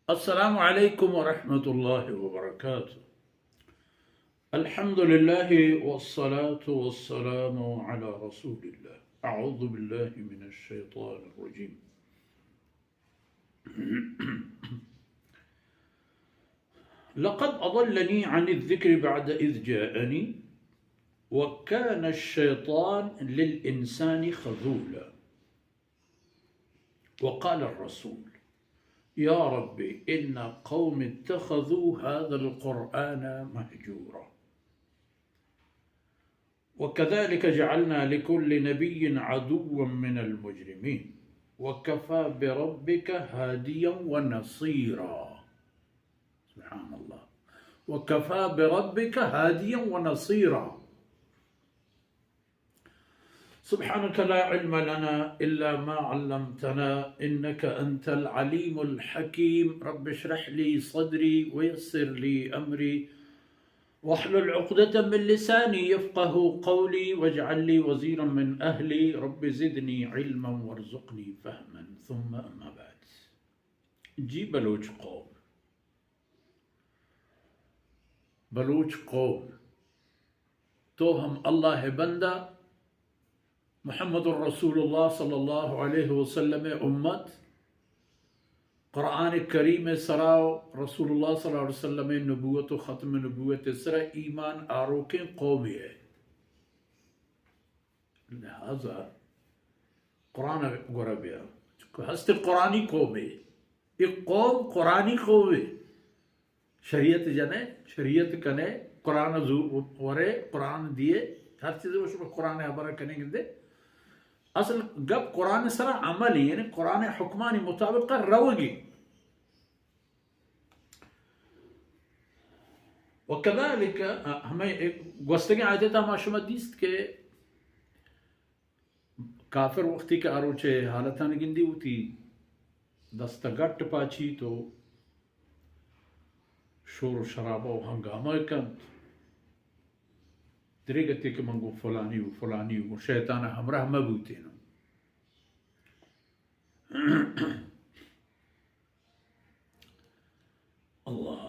अस्सलामु अलैकुम व रहमतुल्लाहि व बरकातुहू। अल्हम्दुलिल्लाहि वस्सलातु वस्सलामु अला रसूलिल्लाह। अऊज़ु बिल्लाहि मिनश शैतानिर रजीम। लक़द अज़ल्लनी अनिज़ ज़िक्रि बअद इज़ जाअनी व कान अश-शैतानु लिल इंसानि ख़ज़ूला। व क़ाल ar-रसूल या रब्बी इन्न क़ौमी इत्तख़ज़ू हाज़ल क़ुरआन महजूरा। वकज़ालिक जअलना लिकुल्लि नबिय्यिन अदुव्वन मिनल मुजरिमीन वकफ़ा बिरब्बिक हादियन व नसीरा। सुब्हानल्लाह। वकफ़ा बिरब्बिक हादियन व नसीरा। सुब्हानक ला इल्म लना इल्ला मा अल्लमतना इन्नका अंतल अलीमुल हकीम। रब्बि इश्रह ली सदरी व यस्सिर ली अमरी वहलुल उक़दतम मिन लिसानी यफ़क़हू क़ौली वजअल ली वज़ीरन मिन अहली रब्बि ज़िदनी इल्मन वरज़ुक़नी फ़हमन सुम्मा अम्मा बाद। जी बलूच कौम तो हम अल्लाह बंदा मुहम्मदुर रसूलुल्लाह सल्लल्लाहु अलैहि वसल्लम उम्मत कुरान करीम सराव रसूलुल्लाह सल्लल्लाहु अलैहि वसल्लम नबूवत व ख़त्म नबूवत सरा ईमान आरोके कौम है। लिहाजा कुरान गुरबिया हस्त कुरानी कौम है। एक कौम कुरानी कौम है। शरीयत जने शरीयत कने कुरान वरे कुरान दिए हर चीज़ उसमें कुरान अबर कनेंगे असल गप कुरान सरा अमल यानी कुरान हुक्मानी मुताबिक रवगी। वकज़ालिक हमें एक गोस्तगी आयते था माशुमदीस्त के काफिर वक्ती के आरोचे हालतान गिंदी होती दस्तगट पाची तो शोर शराबा हंगामा कन दरेगते के मंगो फलानी वो शैतान हमरा मबूते न अल्लाह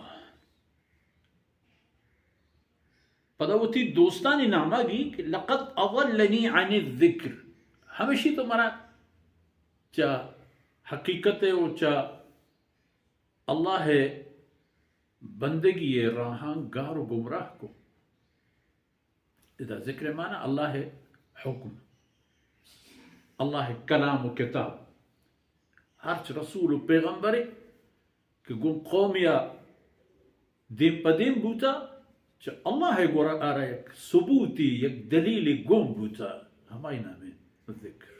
पदावती दोस्तानी नामा गी कि लक़द अज़ल्लनी अनिज़ ज़िक्र हमेशा तुम्हारा चा हकीकत है वो चा अल्लाह है बंदगी ये राहां गार गुमराह को इधर जिक्र माना अल्लाह है हुक्म अल्लाह है कलाम व किताब हर रसूल पैगंबर कि गुम कौमिया दिन पदीम बूता च अल्लाह है गोरा आ रहा एक सबूती एक दलील गुम बूता हमारी नाम है जिक्र।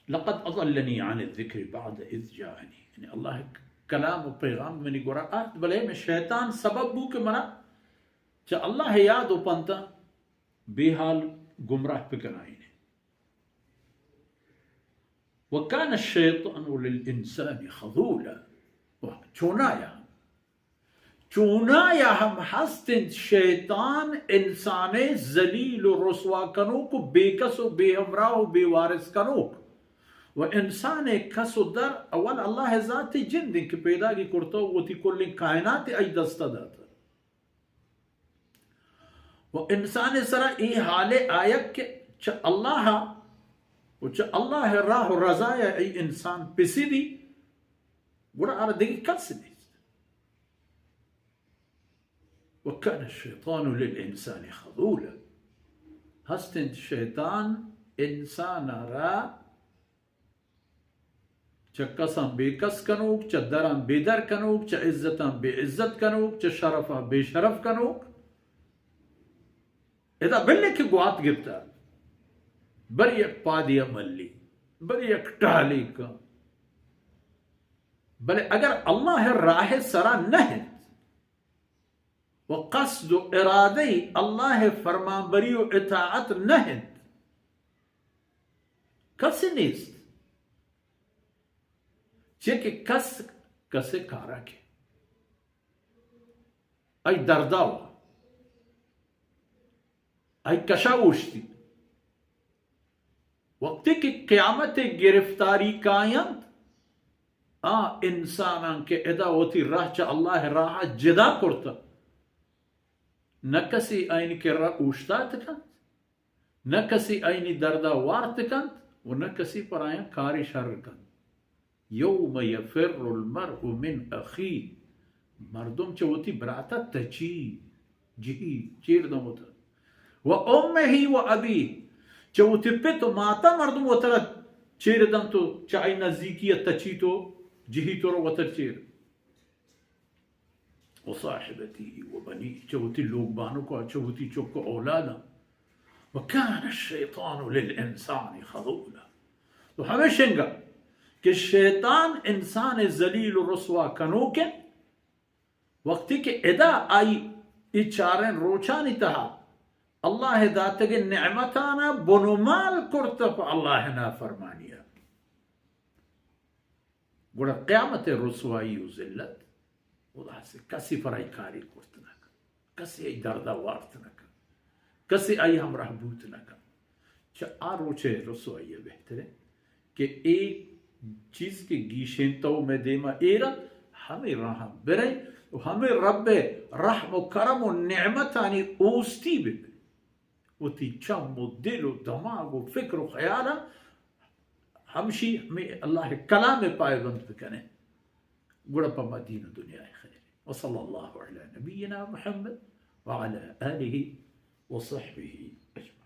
लक़द अज़ल्लनी अनिज़ ज़िक्रि बअद इज़ जाअनी यानी अल्लाह कलाम व पैगाम मनी गोरा आत भले में शैतान सबब बू के मना च अल्लाह याद उपंता बेहाल गुमराह पे कराई ने। वकान अश-शैतानु लिल इंसानि ख़ज़ूला चुनाया हम हस्तिन शैतान इंसाने जलील व रुसवा कनो को बेकस व बेहमरा व बेवारिस कनो व इंसान कसो दर अवल अल्लाह ज़ाती जिन दिन के पैदा की कुर्तो वो थी कुल कायनात आई दस्ता दाता वो इंसान सरा ई हाले आयक के च अल्लाह वो च अल्लाह राह रज़ाया ई इंसान पिसिदी बुरा आर देखी कल से नहीं वकान अश-शैतानु लिल इंसानि ख़ज़ूला हस्तिन शैतान इंसान रा च कसम बेकस कनूक च दरम बेदर कनूक च इज्जतम बेइज्जत कनूक च शरफा बेशरफ कनूक इदा बिल्ले के गुआत गिरता बरी एक पादिया मल्ली बरी एक टाली का बले अगर अल्लाह राह सरा नहीं व कस्द इरादे अल्लाह फरमाबरी व इताअत नहीं कसे नीस्त चेक कस कसे कारा के ay dardawa आई कशाउश्ती वक्ति की क़यामत गिरफ्तारी कायंत इंसान के एदा होती राह च अल्लाह राह जिदा करता न कसी आइन के राह उश्ता तकंत न कसी आइनी दर्दा वार तकंत व न कसी पर आया कारी शर कंत यौम यफिर्रुल मर्उ मिन अखी मर्दुम च होती बराता तची जी चीर दो होता व उम्मिही व अबी चौथी पे तो माता मर्दुम वतर चेर दम तो चाय नजदीकी तची तो जिही तो वतर चेर व साहिबती व बनी चौथी लोग बानों को चौथी चौक को औलादा व कान शैतान लिल इंसान खज़ूला। तो हमेशा कि शैतान इंसान जलील रसवा कनोके वक्ति के एदा आई इचारें रोचानी तहा अल्लाह दातगे नेमताना बोनुमाल कुर्तप अल्लाह ना फरमानिया गुड़ा क़यामत रसवाई जिल्लत उदा से कसी फराई कारी कुर्तनक कसी आई दर्दा वार्तनक कसी आई हम रहबूतनक च आरोचे रसवाई बेहतरे कि एक चीज के गीशें तो में देमा एरा हमें राह बरे हमें रब्बे रहम करम और नेमतानी ओस्ती बे वती चम दिल दिमाग व फिक्र व ख्याल हमशी हमें अल्लाह कलाम पायबंद बकने गुड़ा पा दीन दुनिया खैर व सल्लल्लाहु अला नबीना मुहम्मद व अला आलिहि व सहबिहि अजमईन।